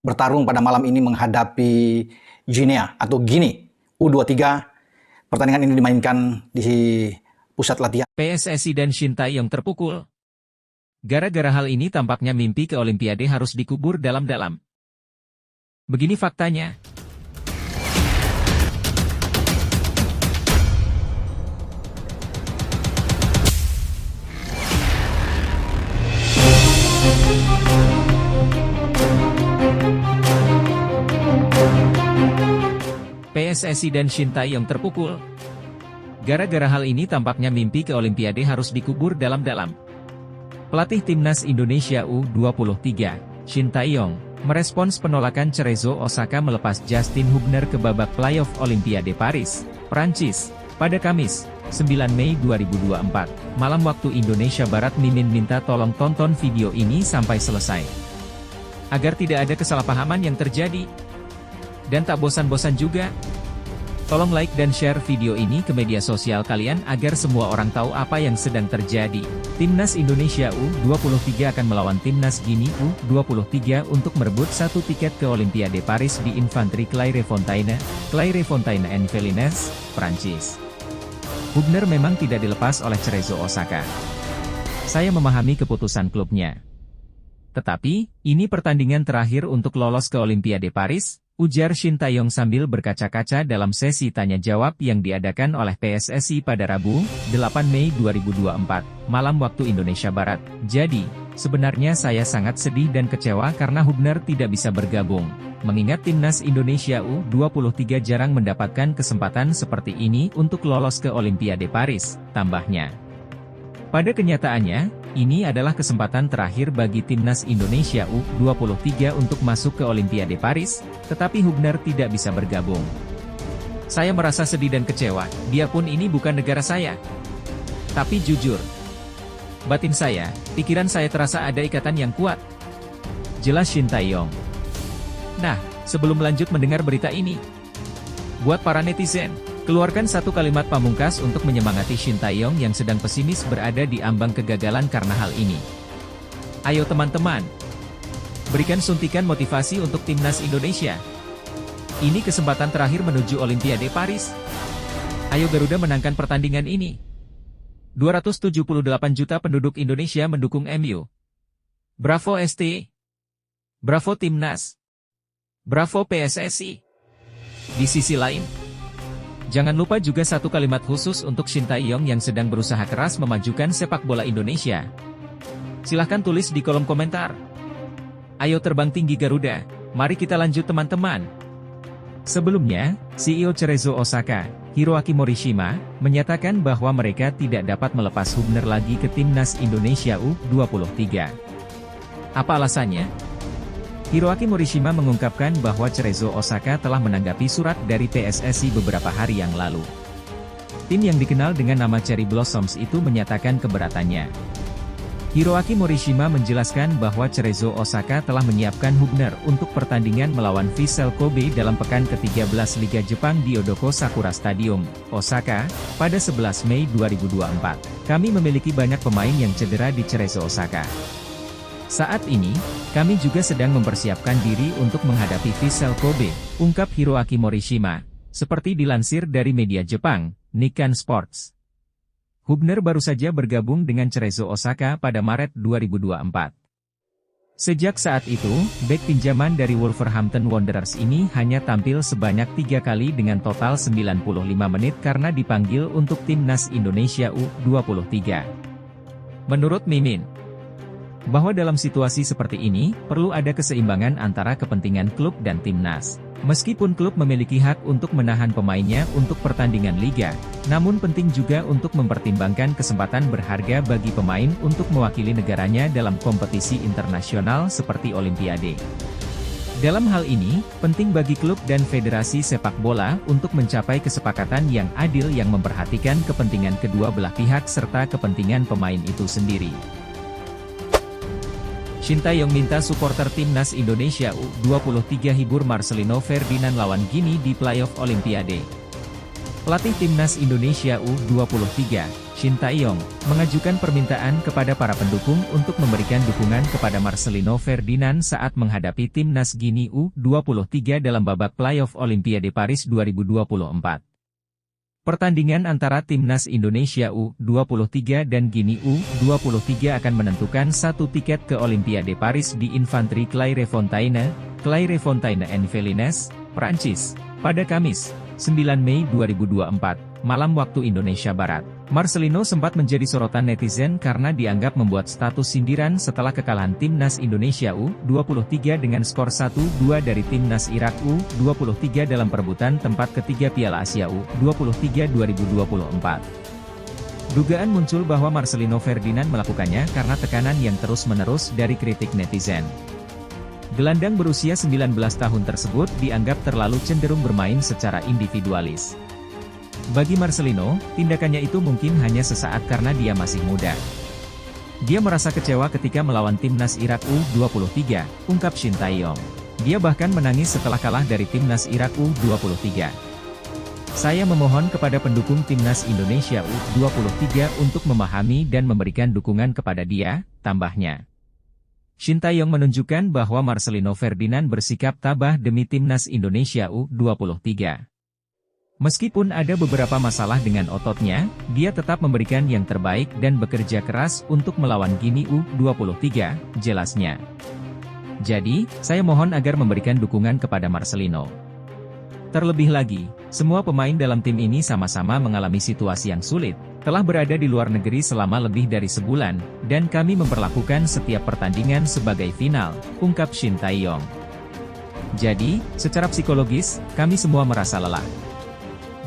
bertarung pada malam ini menghadapi Guinea atau Guinea U23. Pertandingan ini dimainkan di pusat latihan PSSI dan Shin Tae-yong terpukul. Gara-gara hal ini tampaknya mimpi ke Olimpiade harus dikubur dalam-dalam. Begini faktanya. PSSI dan Shin Tae-yong terpukul. Gara-gara hal ini tampaknya mimpi ke Olimpiade harus dikubur dalam-dalam. Pelatih Timnas Indonesia U23, Shin Tae-yong, merespons penolakan Cerezo Osaka melepas Justin Hubner ke babak playoff Olimpiade Paris, Prancis, pada Kamis, 9 Mei 2024. Malam waktu Indonesia Barat. Mimin minta tolong tonton video ini sampai selesai, agar tidak ada kesalahpahaman yang terjadi. Dan tak bosan-bosan juga, tolong like dan share video ini ke media sosial kalian agar semua orang tahu apa yang sedang terjadi. Timnas Indonesia U23 akan melawan Timnas Guinea U23 untuk merebut satu tiket ke Olimpiade Paris di Infantry Clairefontaine-en-Yvelines, Prancis. Hubner memang tidak dilepas oleh Cerezo Osaka. Saya memahami keputusan klubnya. Tetapi, ini pertandingan terakhir untuk lolos ke Olimpiade Paris, ujar Shin Tae-yong sambil berkaca-kaca dalam sesi tanya-jawab yang diadakan oleh PSSI pada Rabu, 8 Mei 2024, malam waktu Indonesia Barat. Jadi, sebenarnya saya sangat sedih dan kecewa karena Hubner tidak bisa bergabung. Mengingat Timnas Indonesia U23 jarang mendapatkan kesempatan seperti ini untuk lolos ke Olimpiade Paris, tambahnya. Pada kenyataannya, ini adalah kesempatan terakhir bagi Timnas Indonesia U23 untuk masuk ke Olimpiade Paris, tetapi Hubner tidak bisa bergabung. Saya merasa sedih dan kecewa, biarpun ini bukan negara saya. Tapi jujur, batin saya, pikiran saya terasa ada ikatan yang kuat. Jelas Shin Tae-yong. Nah, sebelum lanjut mendengar berita ini, buat para netizen, keluarkan satu kalimat pamungkas untuk menyemangati Shin Tae-yong yang sedang pesimis berada di ambang kegagalan karena hal ini. Ayo teman-teman, berikan suntikan motivasi untuk Timnas Indonesia. Ini kesempatan terakhir menuju Olimpiade Paris. Ayo Garuda menangkan pertandingan ini. 278 juta penduduk Indonesia mendukung MU. Bravo ST. Bravo Timnas. Bravo PSSI. Di sisi lain, jangan lupa juga satu kalimat khusus untuk Shin Tae-yong yang sedang berusaha keras memajukan sepak bola Indonesia. Silahkan tulis di kolom komentar. Ayo terbang tinggi Garuda, mari kita lanjut teman-teman. Sebelumnya, CEO Cerezo Osaka, Hiroaki Morishima, menyatakan bahwa mereka tidak dapat melepas Hubner lagi ke Timnas Indonesia U23. Apa alasannya? Hiroaki Morishima mengungkapkan bahwa Cerezo Osaka telah menanggapi surat dari PSSI beberapa hari yang lalu. Tim yang dikenal dengan nama Cherry Blossoms itu menyatakan keberatannya. Hiroaki Morishima menjelaskan bahwa Cerezo Osaka telah menyiapkan Hubner untuk pertandingan melawan Vissel Kobe dalam pekan ke-13 Liga Jepang di Odoko Sakura Stadium, Osaka, pada 11 Mei 2024. Kami memiliki banyak pemain yang cedera di Cerezo Osaka. Saat ini, kami juga sedang mempersiapkan diri untuk menghadapi Vissel Kobe, ungkap Hiroaki Morishima, seperti dilansir dari media Jepang, Nikkan Sports. Hubner baru saja bergabung dengan Cerezo Osaka pada Maret 2024. Sejak saat itu, bek pinjaman dari Wolverhampton Wanderers ini hanya tampil sebanyak 3 kali dengan total 95 menit karena dipanggil untuk Timnas Indonesia U23. Menurut Mimin, bahwa dalam situasi seperti ini, perlu ada keseimbangan antara kepentingan klub dan timnas. Meskipun klub memiliki hak untuk menahan pemainnya untuk pertandingan liga, namun penting juga untuk mempertimbangkan kesempatan berharga bagi pemain untuk mewakili negaranya dalam kompetisi internasional seperti Olimpiade. Dalam hal ini, penting bagi klub dan federasi sepak bola untuk mencapai kesepakatan yang adil yang memperhatikan kepentingan kedua belah pihak serta kepentingan pemain itu sendiri. Shin Tae-yong minta supporter Timnas Indonesia U23 hibur Marcelino Ferdinand lawan Guinea di playoff Olimpiade. Pelatih Timnas Indonesia U23, Shin Tae-yong, mengajukan permintaan kepada para pendukung untuk memberikan dukungan kepada Marcelino Ferdinand saat menghadapi timnas Gini U23 dalam babak playoff Olimpiade Paris 2024. Pertandingan antara timnas Indonesia U23 dan Gini U23 akan menentukan satu tiket ke Olimpiade Paris di Infantry Clairefontaine-en-Yvelines, Prancis, pada Kamis, 9 Mei 2024, malam waktu Indonesia Barat. Marcelino sempat menjadi sorotan netizen karena dianggap membuat status sindiran setelah kekalahan timnas Indonesia U23 dengan skor 1-2 dari timnas Irak U23 dalam perebutan tempat ketiga Piala Asia U23 2024. Dugaan muncul bahwa Marcelino Ferdinand melakukannya karena tekanan yang terus-menerus dari kritik netizen. Gelandang berusia 19 tahun tersebut dianggap terlalu cenderung bermain secara individualis. Bagi Marcelino, tindakannya itu mungkin hanya sesaat karena dia masih muda. Dia merasa kecewa ketika melawan timnas Irak U23, ungkap Shin Tae-yong. Dia bahkan menangis setelah kalah dari timnas Irak U23. Saya memohon kepada pendukung timnas Indonesia U23 untuk memahami dan memberikan dukungan kepada dia, tambahnya. Shin Tae-yong menunjukkan bahwa Marcelino Ferdinand bersikap tabah demi timnas Indonesia U23. Meskipun ada beberapa masalah dengan ototnya, dia tetap memberikan yang terbaik dan bekerja keras untuk melawan Gini U23, jelasnya. Jadi, saya mohon agar memberikan dukungan kepada Marcelino. Terlebih lagi, semua pemain dalam tim ini sama-sama mengalami situasi yang sulit, telah berada di luar negeri selama lebih dari sebulan, dan kami memperlakukan setiap pertandingan sebagai final, ungkap Shin Tae-yong. Jadi, secara psikologis, kami semua merasa lelah.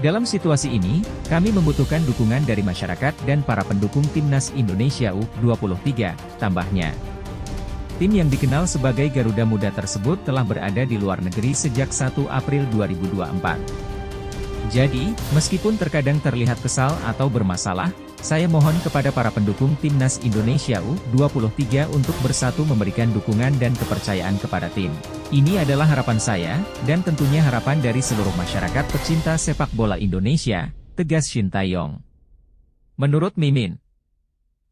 Dalam situasi ini, kami membutuhkan dukungan dari masyarakat dan para pendukung timnas Indonesia U23, tambahnya. Tim yang dikenal sebagai Garuda Muda tersebut telah berada di luar negeri sejak 1 April 2024. Jadi, meskipun terkadang terlihat kesal atau bermasalah, saya mohon kepada para pendukung timnas Indonesia U23 untuk bersatu memberikan dukungan dan kepercayaan kepada tim. Ini adalah harapan saya, dan tentunya harapan dari seluruh masyarakat pecinta sepak bola Indonesia, tegas Shin Tae-yong. Menurut Mimin,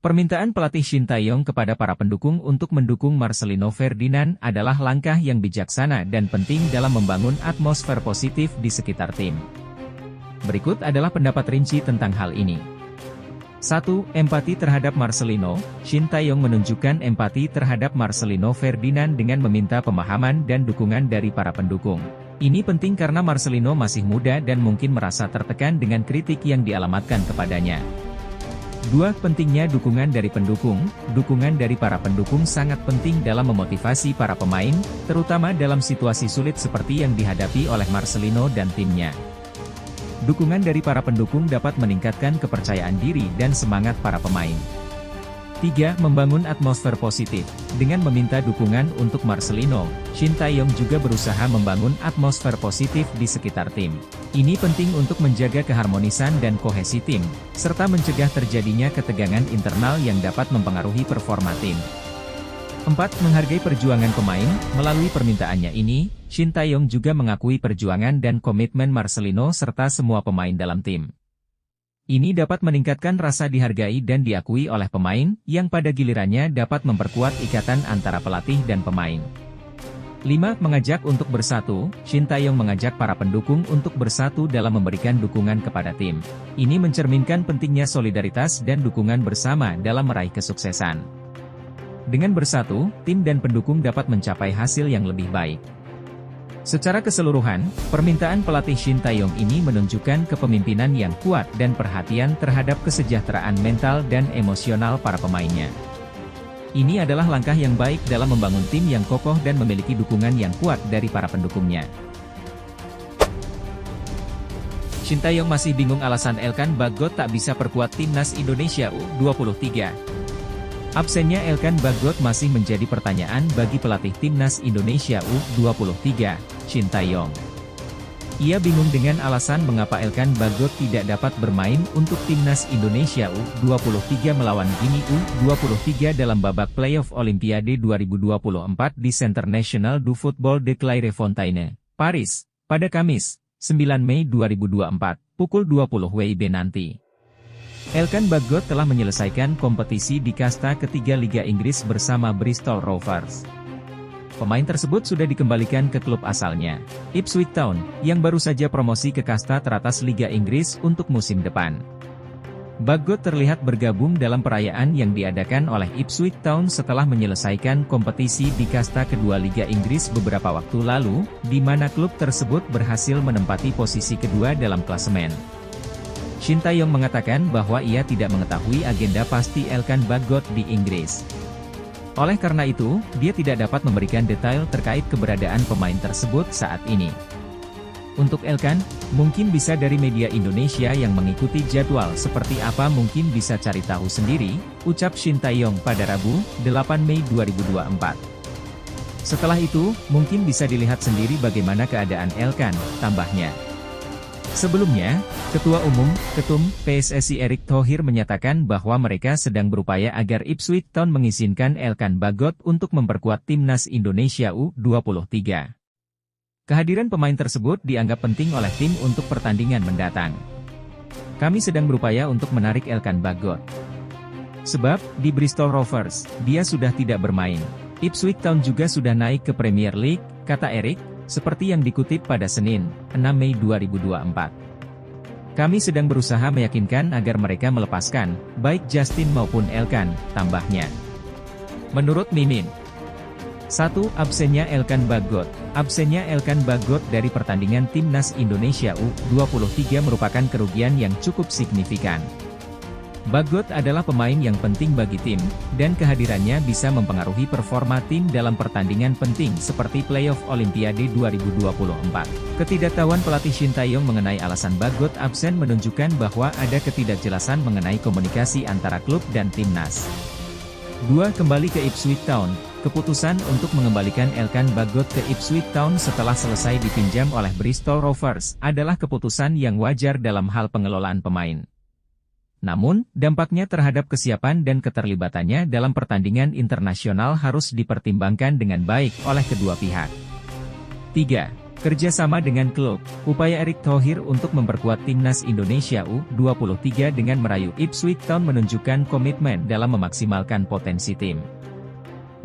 permintaan pelatih Shin Tae-yong kepada para pendukung untuk mendukung Marcelino Ferdinand adalah langkah yang bijaksana dan penting dalam membangun atmosfer positif di sekitar tim. Berikut adalah pendapat rinci tentang hal ini. 1. Empati terhadap Marcelino. Shin Tae-yong menunjukkan empati terhadap Marcelino Ferdinand dengan meminta pemahaman dan dukungan dari para pendukung. Ini penting karena Marcelino masih muda dan mungkin merasa tertekan dengan kritik yang dialamatkan kepadanya. 2. Pentingnya dukungan dari pendukung. Dukungan dari para pendukung sangat penting dalam memotivasi para pemain, terutama dalam situasi sulit seperti yang dihadapi oleh Marcelino dan timnya. Dukungan dari para pendukung dapat meningkatkan kepercayaan diri dan semangat para pemain. 3. Membangun atmosfer positif. Dengan meminta dukungan untuk Marcelino, Shin Tae-yong juga berusaha membangun atmosfer positif di sekitar tim. Ini penting untuk menjaga keharmonisan dan kohesi tim, serta mencegah terjadinya ketegangan internal yang dapat mempengaruhi performa tim. 4. Menghargai perjuangan pemain. Melalui permintaannya ini, Shin Tae-yong juga mengakui perjuangan dan komitmen Marcelino serta semua pemain dalam tim. Ini dapat meningkatkan rasa dihargai dan diakui oleh pemain, yang pada gilirannya dapat memperkuat ikatan antara pelatih dan pemain. 5. Mengajak untuk bersatu. Shin Tae-yong mengajak para pendukung untuk bersatu dalam memberikan dukungan kepada tim. Ini mencerminkan pentingnya solidaritas dan dukungan bersama dalam meraih kesuksesan. Dengan bersatu, tim dan pendukung dapat mencapai hasil yang lebih baik. Secara keseluruhan, permintaan pelatih Shin Tae-yong ini menunjukkan kepemimpinan yang kuat dan perhatian terhadap kesejahteraan mental dan emosional para pemainnya. Ini adalah langkah yang baik dalam membangun tim yang kokoh dan memiliki dukungan yang kuat dari para pendukungnya. Shin Tae-yong masih bingung alasan Elkan Bagot tak bisa perkuat timnas Indonesia U23. Absennya Elkan Bagot masih menjadi pertanyaan bagi pelatih timnas Indonesia U23, Shin Tae-yong. Ia bingung dengan alasan mengapa Elkan Bagot tidak dapat bermain untuk timnas Indonesia U23 melawan Gini U23 dalam babak playoff Olimpiade 2024 di Centre National du Football de Clairefontaine, Paris, pada Kamis, 9 Mei 2024, pukul 20 WIB nanti. Elkan Bagot telah menyelesaikan kompetisi di kasta ketiga Liga Inggris bersama Bristol Rovers. Pemain tersebut sudah dikembalikan ke klub asalnya, Ipswich Town, yang baru saja promosi ke kasta teratas Liga Inggris untuk musim depan. Bagot terlihat bergabung dalam perayaan yang diadakan oleh Ipswich Town setelah menyelesaikan kompetisi di kasta kedua Liga Inggris beberapa waktu lalu, di mana klub tersebut berhasil menempati posisi kedua dalam klasemen. Shin Tae-yong mengatakan bahwa ia tidak mengetahui agenda pasti Elkan Bagot di Inggris. Oleh karena itu, dia tidak dapat memberikan detail terkait keberadaan pemain tersebut saat ini. Untuk Elkan, mungkin bisa dari media Indonesia yang mengikuti jadwal seperti apa mungkin bisa cari tahu sendiri, ucap Shin Tae-yong pada Rabu, 8 Mei 2024. Setelah itu, mungkin bisa dilihat sendiri bagaimana keadaan Elkan, tambahnya. Sebelumnya, Ketua Umum, Ketum, PSSI Erick Thohir menyatakan bahwa mereka sedang berupaya agar Ipswich Town mengizinkan Elkan Bagot untuk memperkuat timnas Indonesia U23. Kehadiran pemain tersebut dianggap penting oleh tim untuk pertandingan mendatang. Kami sedang berupaya untuk menarik Elkan Bagot. Sebab, di Bristol Rovers, dia sudah tidak bermain. Ipswich Town juga sudah naik ke Premier League, kata Erick, seperti yang dikutip pada Senin, 6 Mei 2024. Kami sedang berusaha meyakinkan agar mereka melepaskan, baik Justin maupun Elkan, tambahnya. Menurut Mimin, 1. Absennya Elkan Bagot. Absennya Elkan Bagot dari pertandingan timnas Indonesia U23 merupakan kerugian yang cukup signifikan. Bagot adalah pemain yang penting bagi tim, dan kehadirannya bisa mempengaruhi performa tim dalam pertandingan penting seperti playoff Olimpiade 2024. Ketidaktahuan pelatih Shin Tae-yong mengenai alasan Bagot absen menunjukkan bahwa ada ketidakjelasan mengenai komunikasi antara klub dan timnas. 2. Kembali ke Ipswich Town. Keputusan untuk mengembalikan Elkan Bagot ke Ipswich Town setelah selesai dipinjam oleh Bristol Rovers adalah keputusan yang wajar dalam hal pengelolaan pemain. Namun, dampaknya terhadap kesiapan dan keterlibatannya dalam pertandingan internasional harus dipertimbangkan dengan baik oleh kedua pihak. 3. Kerjasama dengan klub. Upaya Erick Thohir untuk memperkuat timnas Indonesia U23 dengan merayu Ipswich Town menunjukkan komitmen dalam memaksimalkan potensi tim.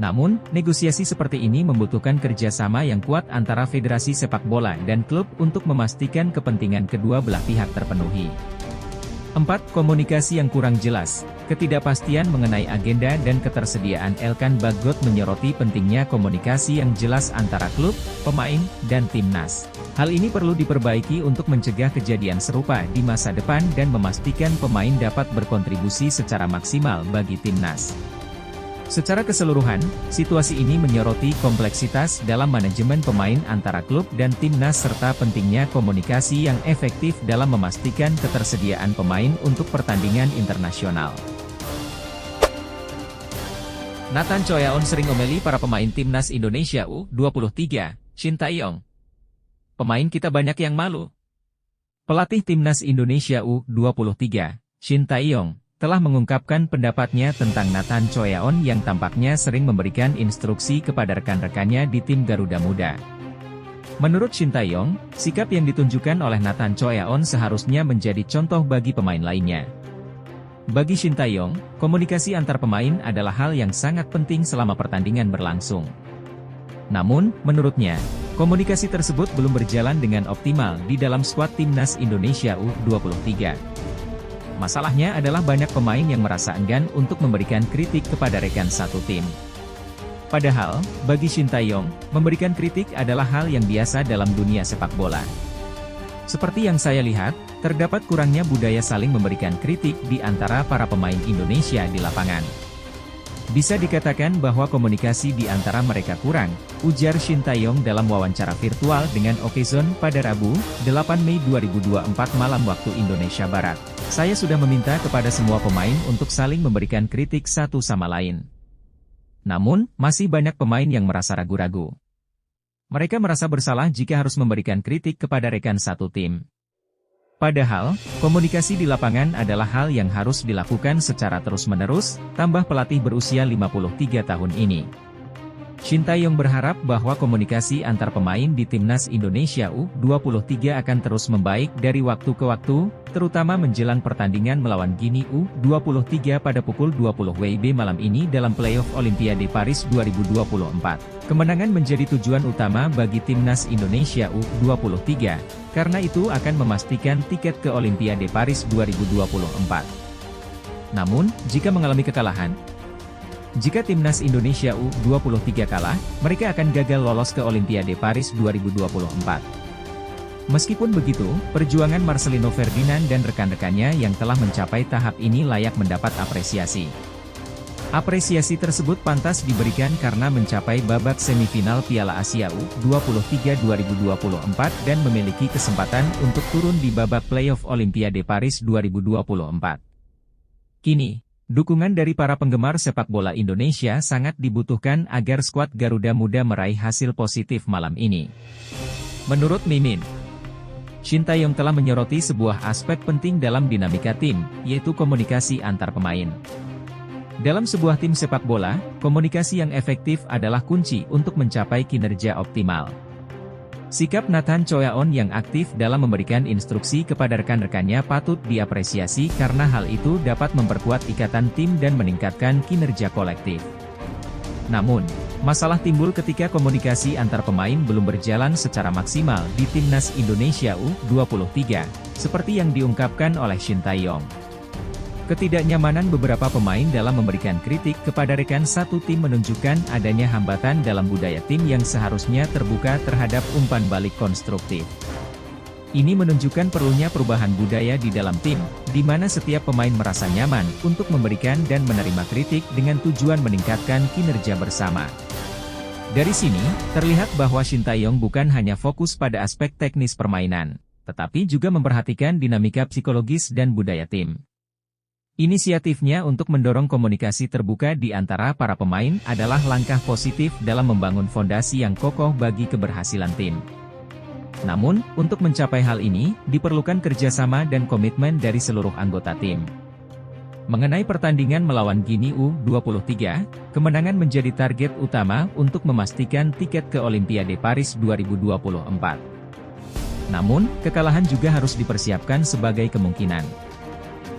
Namun, negosiasi seperti ini membutuhkan kerjasama yang kuat antara Federasi Sepak Bola dan klub untuk memastikan kepentingan kedua belah pihak terpenuhi. 4. Komunikasi yang kurang jelas. Ketidakpastian mengenai agenda dan ketersediaan Elkan Bagot menyoroti pentingnya komunikasi yang jelas antara klub, pemain, dan timnas. Hal ini perlu diperbaiki untuk mencegah kejadian serupa di masa depan dan memastikan pemain dapat berkontribusi secara maksimal bagi timnas. Secara keseluruhan, situasi ini menyoroti kompleksitas dalam manajemen pemain antara klub dan timnas serta pentingnya komunikasi yang efektif dalam memastikan ketersediaan pemain untuk pertandingan internasional. Nathan Choyaon sering omeli para pemain timnas Indonesia U23, Shin Tae-yong. Pemain kita banyak yang malu. Pelatih timnas Indonesia U23, Shin Tae-yong, telah mengungkapkan pendapatnya tentang Nathan Choyaon yang tampaknya sering memberikan instruksi kepada rekan-rekannya di tim Garuda Muda. Menurut Shin Tae-yong, sikap yang ditunjukkan oleh Nathan Choyaon seharusnya menjadi contoh bagi pemain lainnya. Bagi Shin Tae-yong, komunikasi antar pemain adalah hal yang sangat penting selama pertandingan berlangsung. Namun, menurutnya, komunikasi tersebut belum berjalan dengan optimal di dalam skuad timnas Indonesia U23. Masalahnya adalah banyak pemain yang merasa enggan untuk memberikan kritik kepada rekan satu tim. Padahal, bagi Shin Tae-yong, memberikan kritik adalah hal yang biasa dalam dunia sepak bola. Seperti yang saya lihat, terdapat kurangnya budaya saling memberikan kritik di antara para pemain Indonesia di lapangan. Bisa dikatakan bahwa komunikasi di antara mereka kurang, ujar Shin Tae-yong dalam wawancara virtual dengan Okezone pada Rabu, 8 Mei 2024 malam waktu Indonesia Barat. Saya sudah meminta kepada semua pemain untuk saling memberikan kritik satu sama lain. Namun, masih banyak pemain yang merasa ragu-ragu. Mereka merasa bersalah jika harus memberikan kritik kepada rekan satu tim. Padahal, komunikasi di lapangan adalah hal yang harus dilakukan secara terus-menerus, tambah pelatih berusia 53 tahun ini. Shin Tae-yong berharap bahwa komunikasi antar pemain di Timnas Indonesia U23 akan terus membaik dari waktu ke waktu, terutama menjelang pertandingan melawan Guinea U23 pada pukul 20 WIB malam ini dalam playoff Olimpiade Paris 2024. Kemenangan menjadi tujuan utama bagi Timnas Indonesia U23, karena itu akan memastikan tiket ke Olimpiade Paris 2024. Namun, jika mengalami kekalahan, jika Timnas Indonesia U23 kalah, mereka akan gagal lolos ke Olimpiade Paris 2024. Meskipun begitu, perjuangan Marcelino Ferdinand dan rekan-rekannya yang telah mencapai tahap ini layak mendapat apresiasi. Apresiasi tersebut pantas diberikan karena mencapai babak semifinal Piala Asia U23 2024 dan memiliki kesempatan untuk turun di babak playoff Olimpiade Paris 2024. Kini, dukungan dari para penggemar sepak bola Indonesia sangat dibutuhkan agar skuad Garuda Muda meraih hasil positif malam ini. Menurut Mimin, Shin Tae-yong telah menyoroti sebuah aspek penting dalam dinamika tim, yaitu komunikasi antar pemain. Dalam sebuah tim sepak bola, komunikasi yang efektif adalah kunci untuk mencapai kinerja optimal. Sikap Nathan Choaon yang aktif dalam memberikan instruksi kepada rekan-rekannya patut diapresiasi karena hal itu dapat memperkuat ikatan tim dan meningkatkan kinerja kolektif. Namun, masalah timbul ketika komunikasi antar pemain belum berjalan secara maksimal di Timnas Indonesia U23, seperti yang diungkapkan oleh Shin Tae-yong. Ketidaknyamanan beberapa pemain dalam memberikan kritik kepada rekan satu tim menunjukkan adanya hambatan dalam budaya tim yang seharusnya terbuka terhadap umpan balik konstruktif. Ini menunjukkan perlunya perubahan budaya di dalam tim, di mana setiap pemain merasa nyaman untuk memberikan dan menerima kritik dengan tujuan meningkatkan kinerja bersama. Dari sini, terlihat bahwa Shin Tae-yong bukan hanya fokus pada aspek teknis permainan, tetapi juga memperhatikan dinamika psikologis dan budaya tim. Inisiatifnya untuk mendorong komunikasi terbuka di antara para pemain adalah langkah positif dalam membangun fondasi yang kokoh bagi keberhasilan tim. Namun, untuk mencapai hal ini, diperlukan kerjasama dan komitmen dari seluruh anggota tim. Mengenai pertandingan melawan Guinea U23, kemenangan menjadi target utama untuk memastikan tiket ke Olimpiade Paris 2024. Namun, kekalahan juga harus dipersiapkan sebagai kemungkinan.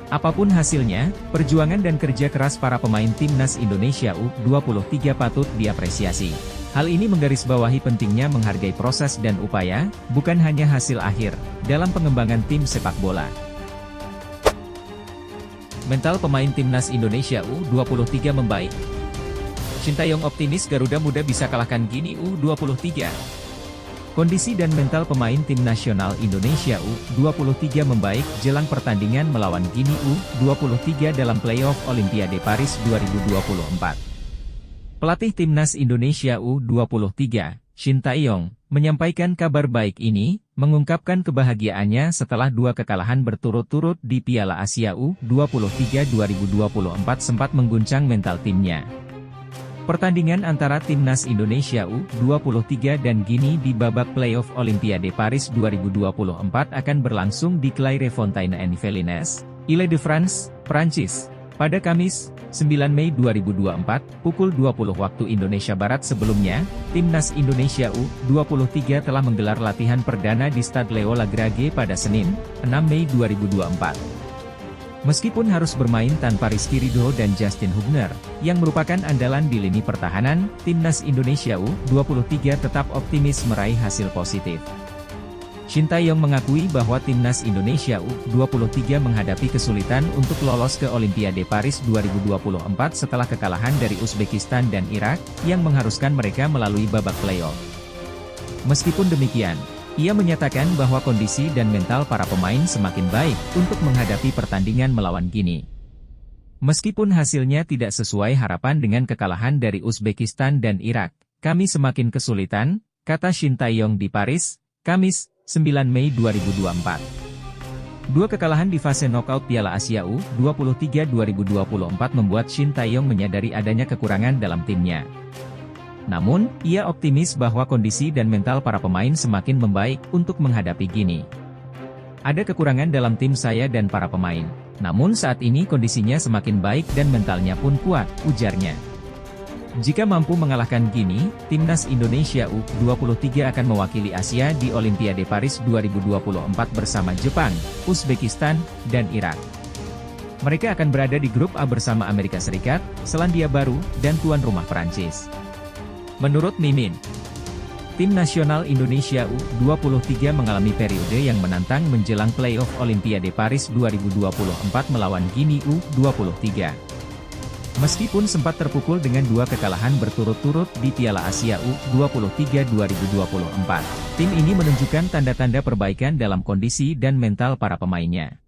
Apapun hasilnya, perjuangan dan kerja keras para pemain Timnas Indonesia U23 patut diapresiasi. Hal ini menggarisbawahi pentingnya menghargai proses dan upaya, bukan hanya hasil akhir, dalam pengembangan tim sepak bola. Mental pemain Timnas Indonesia U23 membaik. Shin Tae-yong optimis Garuda Muda bisa kalahkan Guinea U23. Kondisi dan mental pemain tim nasional Indonesia U23 membaik jelang pertandingan melawan Guinea U23 dalam playoff Olimpiade Paris 2024. Pelatih Timnas Indonesia U23, Shin Tae-yong, menyampaikan kabar baik ini, mengungkapkan kebahagiaannya setelah 2 kekalahan berturut-turut di Piala Asia U23 2024 sempat mengguncang mental timnya. Pertandingan antara Timnas Indonesia U23 dan Guinea di babak playoff Olimpiade Paris 2024 akan berlangsung di Clairefontaine-en-Yvelines, Île-de-France, Prancis, pada Kamis, 9 Mei 2024, pukul 20 waktu Indonesia Barat. Sebelumnya, Timnas Indonesia U23 telah menggelar latihan perdana di Stade Leo Lagrage pada Senin, 6 Mei 2024. Meskipun harus bermain tanpa Rizky Ridho dan Justin Hubner, yang merupakan andalan di lini pertahanan, Timnas Indonesia U23 tetap optimis meraih hasil positif. Shin Tae-yong mengakui bahwa Timnas Indonesia U23 menghadapi kesulitan untuk lolos ke Olimpiade Paris 2024 setelah kekalahan dari Uzbekistan dan Irak, yang mengharuskan mereka melalui babak playoff. Meskipun demikian, ia menyatakan bahwa kondisi dan mental para pemain semakin baik untuk menghadapi pertandingan melawan Guinea. Meskipun hasilnya tidak sesuai harapan dengan kekalahan dari Uzbekistan dan Irak, kami semakin kesulitan, kata Shin Tae-yong di Paris, Kamis, 9 Mei 2024. 2 kekalahan di fase knockout Piala Asia U23 2024 membuat Shin Tae-yong menyadari adanya kekurangan dalam timnya. Namun, ia optimis bahwa kondisi dan mental para pemain semakin membaik untuk menghadapi Guinea. Ada kekurangan dalam tim saya dan para pemain, namun saat ini kondisinya semakin baik dan mentalnya pun kuat, ujarnya. Jika mampu mengalahkan Gini, timnas Indonesia U23 akan mewakili Asia di Olimpiade Paris 2024 bersama Jepang, Uzbekistan, dan Irak. Mereka akan berada di grup A bersama Amerika Serikat, Selandia Baru, dan tuan rumah Prancis. Menurut Mimin, tim nasional Indonesia U23 mengalami periode yang menantang menjelang playoff Olimpiade Paris 2024 melawan Gini U23. Meskipun sempat terpukul dengan 2 kekalahan berturut-turut di Piala Asia U23 2024, tim ini menunjukkan tanda-tanda perbaikan dalam kondisi dan mental para pemainnya.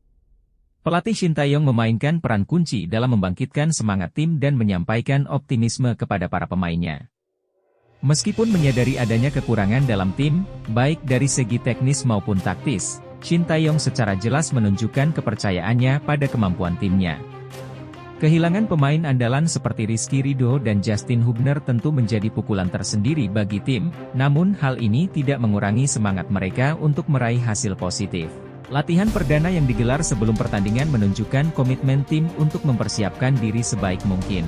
Pelatih Shin Tae-yong memainkan peran kunci dalam membangkitkan semangat tim dan menyampaikan optimisme kepada para pemainnya. Meskipun menyadari adanya kekurangan dalam tim, baik dari segi teknis maupun taktis, Shin Tae-yong secara jelas menunjukkan kepercayaannya pada kemampuan timnya. Kehilangan pemain andalan seperti Rizky Ridho dan Justin Hubner tentu menjadi pukulan tersendiri bagi tim, namun hal ini tidak mengurangi semangat mereka untuk meraih hasil positif. Latihan perdana yang digelar sebelum pertandingan menunjukkan komitmen tim untuk mempersiapkan diri sebaik mungkin.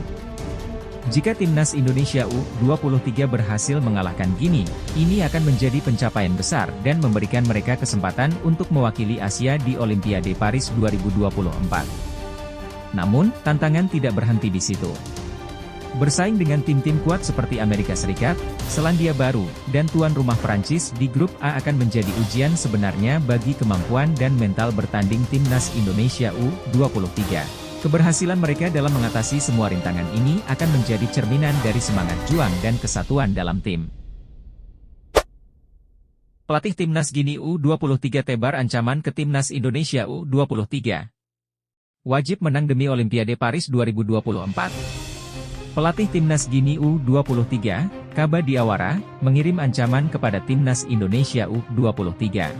Jika timnas Indonesia U23 berhasil mengalahkan Gini, ini akan menjadi pencapaian besar dan memberikan mereka kesempatan untuk mewakili Asia di Olimpiade Paris 2024. Namun, tantangan tidak berhenti di situ. Bersaing dengan tim-tim kuat seperti Amerika Serikat, Selandia Baru, dan tuan rumah Prancis di grup A akan menjadi ujian sebenarnya bagi kemampuan dan mental bertanding timnas Indonesia U23. Keberhasilan mereka dalam mengatasi semua rintangan ini akan menjadi cerminan dari semangat juang dan kesatuan dalam tim. Pelatih timnas Gini U23 tebar ancaman ke timnas Indonesia U23. Wajib menang demi Olimpiade Paris 2024. Pelatih timnas Gini U23, Kaba Diawara, mengirim ancaman kepada timnas Indonesia U23.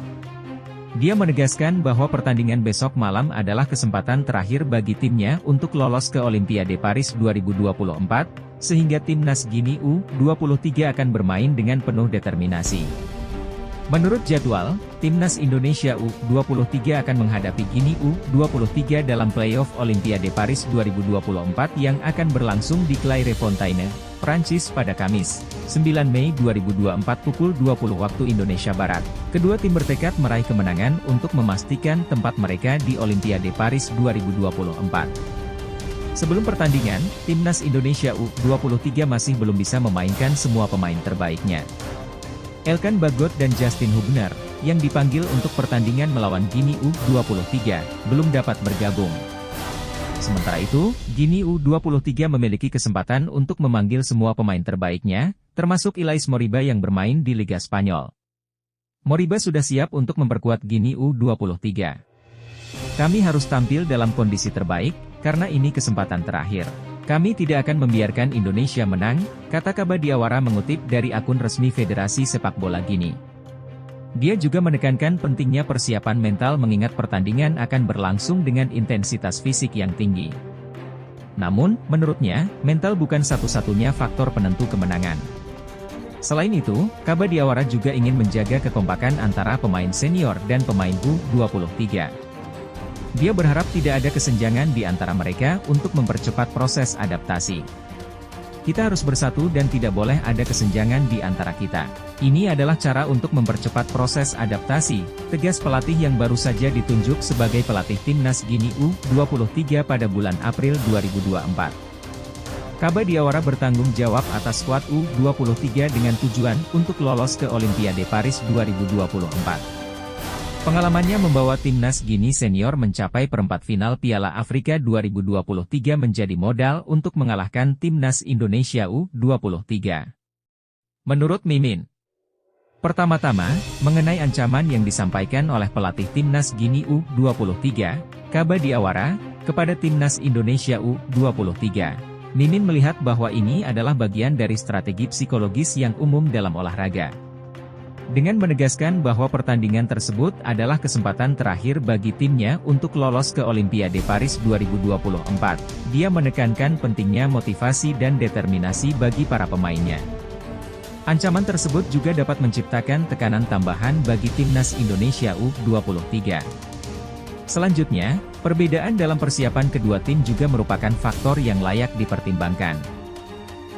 Dia menegaskan bahwa pertandingan besok malam adalah kesempatan terakhir bagi timnya untuk lolos ke Olimpiade Paris 2024, sehingga timnas Gini U23 akan bermain dengan penuh determinasi. Menurut jadwal, timnas Indonesia U23 akan menghadapi Gini U23 dalam playoff Olimpiade Paris 2024 yang akan berlangsung di Clairefontaine, Prancis pada Kamis, 9 Mei 2024 pukul 20 waktu Indonesia Barat. Kedua tim bertekad meraih kemenangan untuk memastikan tempat mereka di Olimpiade Paris 2024. Sebelum pertandingan, timnas Indonesia U23 masih belum bisa memainkan semua pemain terbaiknya. Elkan Bagot dan Justin Hubner, yang dipanggil untuk pertandingan melawan Gini U23, belum dapat bergabung. Sementara itu, Gini U23 memiliki kesempatan untuk memanggil semua pemain terbaiknya, termasuk Ilais Moriba yang bermain di Liga Spanyol. Moriba sudah siap untuk memperkuat Gini U23. Kami harus tampil dalam kondisi terbaik, karena ini kesempatan terakhir. Kami tidak akan membiarkan Indonesia menang, kata Kaba Diawara mengutip dari akun resmi Federasi Sepak Bola Gini. Dia juga menekankan pentingnya persiapan mental mengingat pertandingan akan berlangsung dengan intensitas fisik yang tinggi. Namun, menurutnya, mental bukan satu-satunya faktor penentu kemenangan. Selain itu, Kaba Diawara juga ingin menjaga kekompakan antara pemain senior dan pemain U23. Dia berharap tidak ada kesenjangan di antara mereka untuk mempercepat proses adaptasi. Kita harus bersatu dan tidak boleh ada kesenjangan di antara kita. Ini adalah cara untuk mempercepat proses adaptasi, tegas pelatih yang baru saja ditunjuk sebagai pelatih timnas Gini U23 pada bulan April 2024. Kaba Diawara bertanggung jawab atas skuad U23 dengan tujuan untuk lolos ke Olimpiade Paris 2024. Pengalamannya membawa timnas Gini senior mencapai perempat final Piala Afrika 2023 menjadi modal untuk mengalahkan timnas Indonesia U23. Menurut Mimin, pertama-tama, mengenai ancaman yang disampaikan oleh pelatih timnas Gini U23, Kaba Diawara, kepada timnas Indonesia U23. Mimin melihat bahwa ini adalah bagian dari strategi psikologis yang umum dalam olahraga. Dengan menegaskan bahwa pertandingan tersebut adalah kesempatan terakhir bagi timnya untuk lolos ke Olimpiade Paris 2024, dia menekankan pentingnya motivasi dan determinasi bagi para pemainnya. Ancaman tersebut juga dapat menciptakan tekanan tambahan bagi timnas Indonesia U23. Selanjutnya, perbedaan dalam persiapan kedua tim juga merupakan faktor yang layak dipertimbangkan.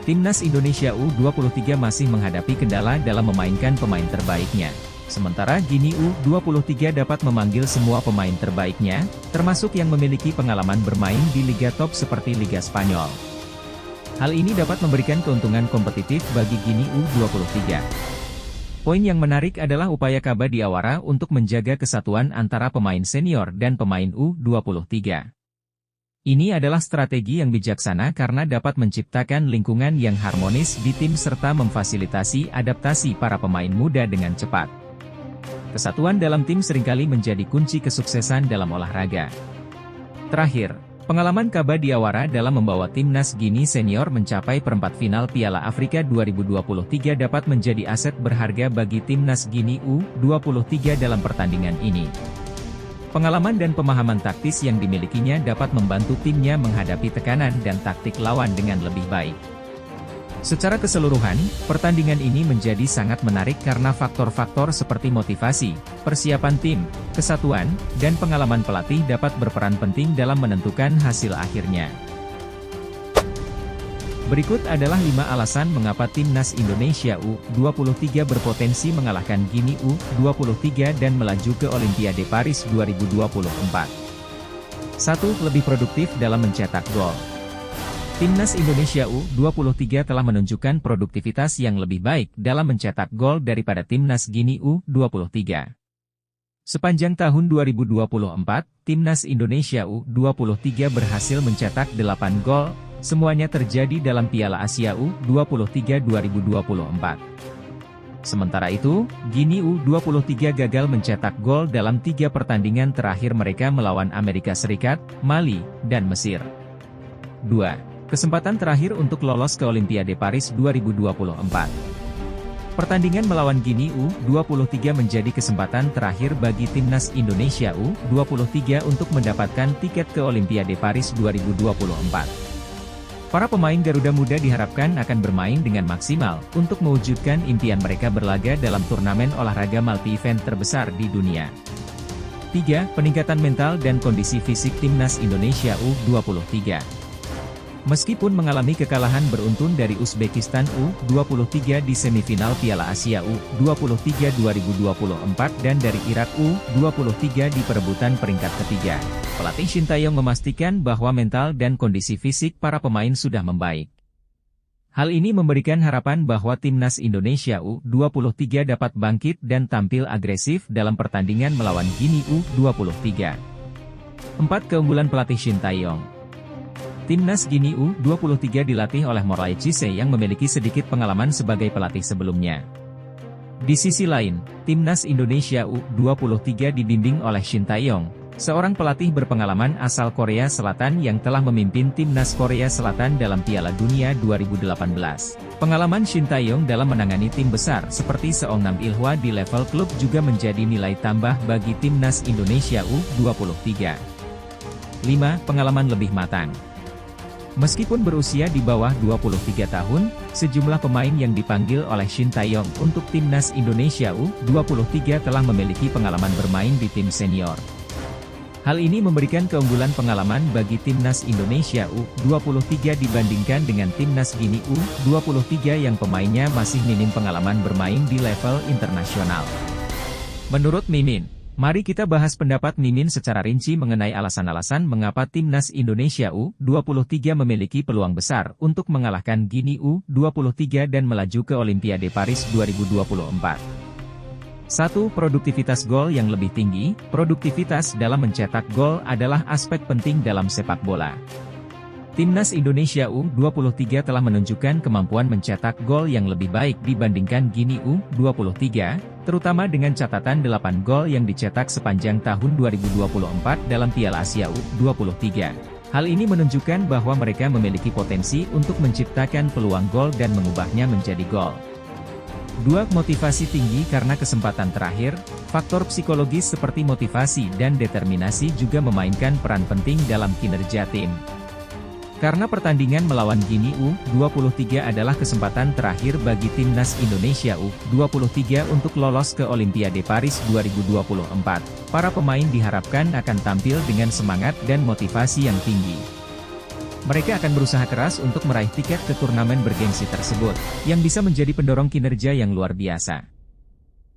Timnas Indonesia U23 masih menghadapi kendala dalam memainkan pemain terbaiknya. Sementara Gini U23 dapat memanggil semua pemain terbaiknya, termasuk yang memiliki pengalaman bermain di liga top seperti Liga Spanyol. Hal ini dapat memberikan keuntungan kompetitif bagi Gini U23. Poin yang menarik adalah upaya Kaba Diawara untuk menjaga kesatuan antara pemain senior dan pemain U23. Ini adalah strategi yang bijaksana karena dapat menciptakan lingkungan yang harmonis di tim serta memfasilitasi adaptasi para pemain muda dengan cepat. Kesatuan dalam tim seringkali menjadi kunci kesuksesan dalam olahraga. Terakhir, pengalaman Kaba Diawara dalam membawa timnas Gini senior mencapai perempat final Piala Afrika 2023 dapat menjadi aset berharga bagi timnas Gini U23 dalam pertandingan ini. Pengalaman dan pemahaman taktis yang dimilikinya dapat membantu timnya menghadapi tekanan dan taktik lawan dengan lebih baik. Secara keseluruhan, pertandingan ini menjadi sangat menarik karena faktor-faktor seperti motivasi, persiapan tim, kesatuan, dan pengalaman pelatih dapat berperan penting dalam menentukan hasil akhirnya. Berikut adalah 5 alasan mengapa timnas Indonesia U23 berpotensi mengalahkan Gini U23 dan melaju ke Olimpiade Paris 2024. 1. Lebih produktif dalam mencetak gol. Timnas Indonesia U23 telah menunjukkan produktivitas yang lebih baik dalam mencetak gol daripada timnas Gini U23. Sepanjang tahun 2024, timnas Indonesia U23 berhasil mencetak 8 gol. Semuanya terjadi dalam Piala Asia U23 2024. Sementara itu, Gini U23 gagal mencetak gol dalam 3 pertandingan terakhir mereka melawan Amerika Serikat, Mali, dan Mesir. 2. Kesempatan terakhir untuk lolos ke Olimpiade Paris 2024. Pertandingan melawan Gini U23 menjadi kesempatan terakhir bagi timnas Indonesia U23 untuk mendapatkan tiket ke Olimpiade Paris 2024. Para pemain Garuda Muda diharapkan akan bermain dengan maksimal untuk mewujudkan impian mereka berlaga dalam turnamen olahraga multi-event terbesar di dunia. 3. Peningkatan mental dan kondisi fisik timnas Indonesia U23. Meskipun mengalami kekalahan beruntun dari Uzbekistan U23 di semifinal Piala Asia U23 2024 dan dari Irak U23 di perebutan peringkat ketiga, pelatih Shin Tae-yong memastikan bahwa mental dan kondisi fisik para pemain sudah membaik. Hal ini memberikan harapan bahwa timnas Indonesia U23 dapat bangkit dan tampil agresif dalam pertandingan melawan Gini U23. 4. Keunggulan pelatih Shin Tae-yong. Timnas Gini U23 dilatih oleh Morlae Chise yang memiliki sedikit pengalaman sebagai pelatih sebelumnya. Di sisi lain, timnas Indonesia U23 dibimbing oleh Shin Tae-yong, seorang pelatih berpengalaman asal Korea Selatan yang telah memimpin timnas Korea Selatan dalam Piala Dunia 2018. Pengalaman Shin Tae-yong dalam menangani tim besar seperti Seongnam Ilhwa di level klub juga menjadi nilai tambah bagi timnas Indonesia U23. 5. Pengalaman lebih matang. Meskipun berusia di bawah 23 tahun, sejumlah pemain yang dipanggil oleh Shin Tae-yong untuk timnas Indonesia U23 telah memiliki pengalaman bermain di tim senior. Hal ini memberikan keunggulan pengalaman bagi timnas Indonesia U23 dibandingkan dengan timnas Gini U23 yang pemainnya masih minim pengalaman bermain di level internasional. Menurut Mimin, mari kita bahas pendapat Mimin secara rinci mengenai alasan-alasan mengapa timnas Indonesia U23 memiliki peluang besar untuk mengalahkan Gini U23 dan melaju ke Olimpiade Paris 2024. 1. Produktivitas gol yang lebih tinggi. Produktivitas dalam mencetak gol adalah aspek penting dalam sepak bola. Timnas Indonesia U23 telah menunjukkan kemampuan mencetak gol yang lebih baik dibandingkan Gini U23, terutama dengan catatan 8 gol yang dicetak sepanjang tahun 2024 dalam Piala Asia U23. Hal ini menunjukkan bahwa mereka memiliki potensi untuk menciptakan peluang gol dan mengubahnya menjadi gol. 2. Motivasi tinggi karena kesempatan terakhir. Faktor psikologis seperti motivasi dan determinasi juga memainkan peran penting dalam kinerja tim. Karena pertandingan melawan Gini U23 adalah kesempatan terakhir bagi timnas Indonesia U23 untuk lolos ke Olimpiade Paris 2024, para pemain diharapkan akan tampil dengan semangat dan motivasi yang tinggi. Mereka akan berusaha keras untuk meraih tiket ke turnamen bergengsi tersebut, yang bisa menjadi pendorong kinerja yang luar biasa.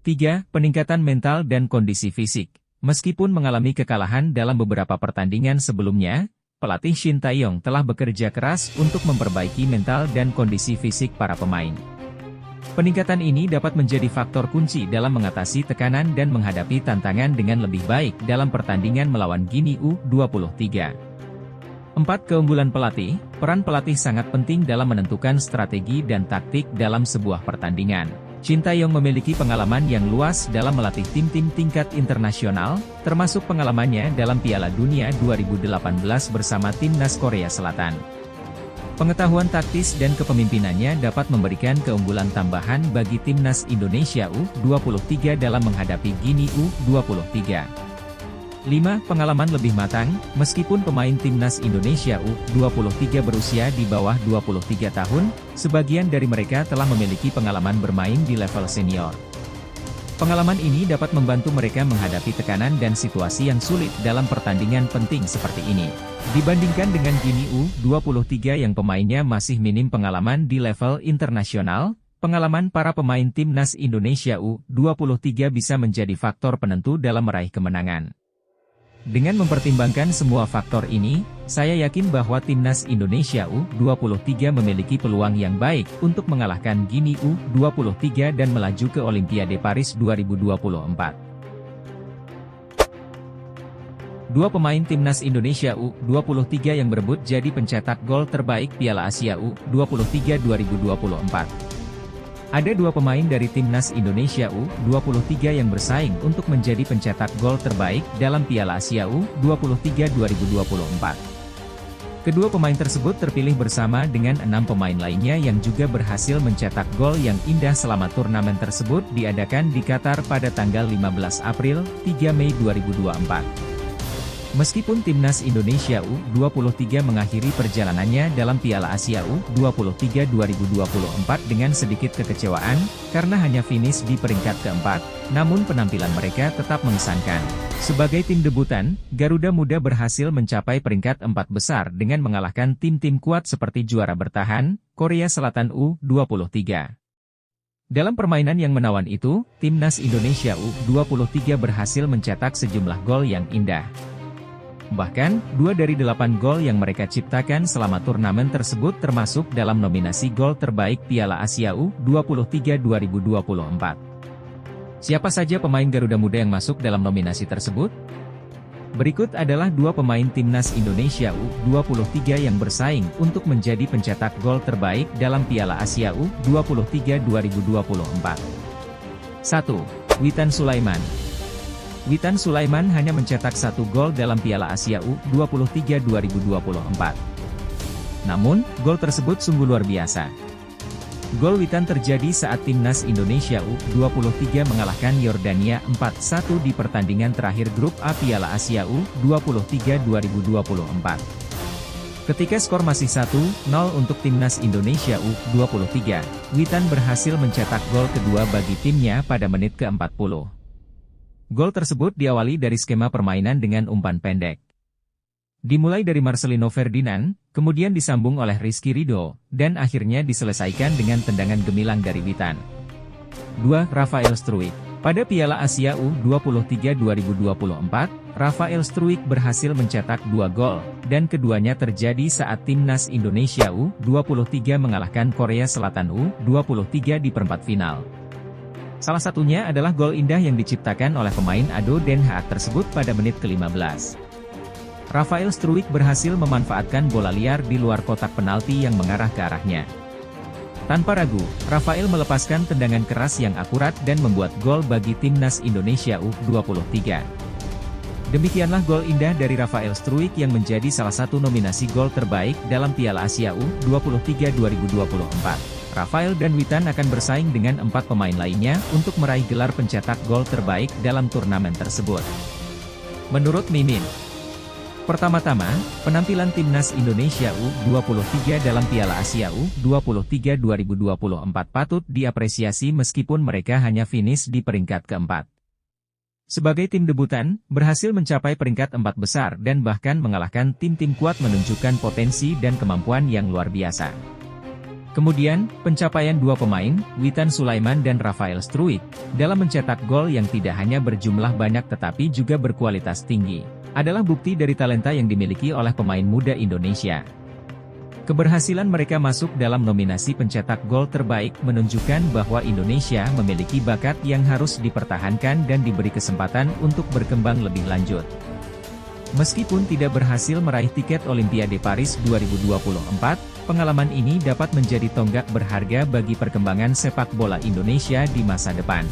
3. Peningkatan mental dan kondisi fisik. Meskipun mengalami kekalahan dalam beberapa pertandingan sebelumnya, pelatih Shin Tae-yong telah bekerja keras untuk memperbaiki mental dan kondisi fisik para pemain. Peningkatan ini dapat menjadi faktor kunci dalam mengatasi tekanan dan menghadapi tantangan dengan lebih baik dalam pertandingan melawan Guinea U23. 4. Keunggulan pelatih. Peran pelatih sangat penting dalam menentukan strategi dan taktik dalam sebuah pertandingan. Shin Tae-yong memiliki pengalaman yang luas dalam melatih tim-tim tingkat internasional, termasuk pengalamannya dalam Piala Dunia 2018 bersama timnas Korea Selatan. Pengetahuan taktis dan kepemimpinannya dapat memberikan keunggulan tambahan bagi timnas Indonesia U23 dalam menghadapi Guinea U23. 5. Pengalaman lebih matang. Meskipun pemain timnas Indonesia U23 berusia di bawah 23 tahun, sebagian dari mereka telah memiliki pengalaman bermain di level senior. Pengalaman ini dapat membantu mereka menghadapi tekanan dan situasi yang sulit dalam pertandingan penting seperti ini. Dibandingkan dengan Guinea U23 yang pemainnya masih minim pengalaman di level internasional, pengalaman para pemain timnas Indonesia U23 bisa menjadi faktor penentu dalam meraih kemenangan. Dengan mempertimbangkan semua faktor ini, saya yakin bahwa timnas Indonesia U23 memiliki peluang yang baik untuk mengalahkan Guinea U23 dan melaju ke Olimpiade Paris 2024. 2 pemain timnas Indonesia U23 yang berebut jadi pencetak gol terbaik Piala Asia U23 2024. Ada 2 pemain dari timnas Indonesia U23 yang bersaing untuk menjadi pencetak gol terbaik dalam Piala Asia U23 2024. Kedua pemain tersebut terpilih bersama dengan 6 pemain lainnya yang juga berhasil mencetak gol yang indah selama turnamen tersebut diadakan di Qatar pada tanggal 15 April, 3 Mei 2024. Meskipun timnas Indonesia U23 mengakhiri perjalanannya dalam Piala Asia U23 2024 dengan sedikit kekecewaan, karena hanya finish di peringkat keempat, namun penampilan mereka tetap mengesankan. Sebagai tim debutan, Garuda Muda berhasil mencapai peringkat 4 besar dengan mengalahkan tim-tim kuat seperti juara bertahan, Korea Selatan U23. Dalam permainan yang menawan itu, timnas Indonesia U23 berhasil mencetak sejumlah gol yang indah. Bahkan, 2 dari 8 gol yang mereka ciptakan selama turnamen tersebut termasuk dalam nominasi gol terbaik Piala Asia U23 2024. Siapa saja pemain Garuda Muda yang masuk dalam nominasi tersebut? Berikut adalah 2 pemain timnas Indonesia U23 yang bersaing untuk menjadi pencetak gol terbaik dalam Piala Asia U23 2024. 1. Witan Sulaiman. Witan Sulaiman hanya mencetak 1 gol dalam Piala Asia U23 2024. Namun, gol tersebut sungguh luar biasa. Gol Witan terjadi saat timnas Indonesia U23 mengalahkan Yordania 4-1 di pertandingan terakhir grup A Piala Asia U23 2024. Ketika skor masih 1-0 untuk timnas Indonesia U23, Witan berhasil mencetak gol kedua bagi timnya pada menit ke-40. Gol tersebut diawali dari skema permainan dengan umpan pendek. Dimulai dari Marcelino Ferdinand, kemudian disambung oleh Rizky Ridho, dan akhirnya diselesaikan dengan tendangan gemilang dari Witan. 2. Rafael Struijk. Pada Piala Asia U23 2024, Rafael Struijk berhasil mencetak 2 gol, dan keduanya terjadi saat timnas Indonesia U23 mengalahkan Korea Selatan U23 di perempat final. Salah satunya adalah gol indah yang diciptakan oleh pemain Ado Den Haag tersebut pada menit ke-15. Rafael Struijk berhasil memanfaatkan bola liar di luar kotak penalti yang mengarah ke arahnya. Tanpa ragu, Rafael melepaskan tendangan keras yang akurat dan membuat gol bagi timnas Indonesia U23. Demikianlah gol indah dari Rafael Struijk yang menjadi salah satu nominasi gol terbaik dalam Piala Asia U23 2024. Rafael dan Witan akan bersaing dengan 4 pemain lainnya untuk meraih gelar pencetak gol terbaik dalam turnamen tersebut. Menurut Mimin, pertama-tama, penampilan timnas Indonesia U23 dalam Piala Asia U23 2024 patut diapresiasi meskipun mereka hanya finish di peringkat keempat. Sebagai tim debutan, berhasil mencapai peringkat 4 besar dan bahkan mengalahkan tim-tim kuat menunjukkan potensi dan kemampuan yang luar biasa. Kemudian, pencapaian dua pemain, Witan Sulaiman dan Rafael Struijk, dalam mencetak gol yang tidak hanya berjumlah banyak tetapi juga berkualitas tinggi, adalah bukti dari talenta yang dimiliki oleh pemain muda Indonesia. Keberhasilan mereka masuk dalam nominasi pencetak gol terbaik menunjukkan bahwa Indonesia memiliki bakat yang harus dipertahankan dan diberi kesempatan untuk berkembang lebih lanjut. Meskipun tidak berhasil meraih tiket Olimpiade Paris 2024, pengalaman ini dapat menjadi tonggak berharga bagi perkembangan sepak bola Indonesia di masa depan.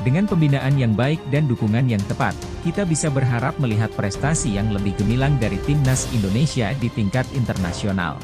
Dengan pembinaan yang baik dan dukungan yang tepat, kita bisa berharap melihat prestasi yang lebih gemilang dari timnas Indonesia di tingkat internasional.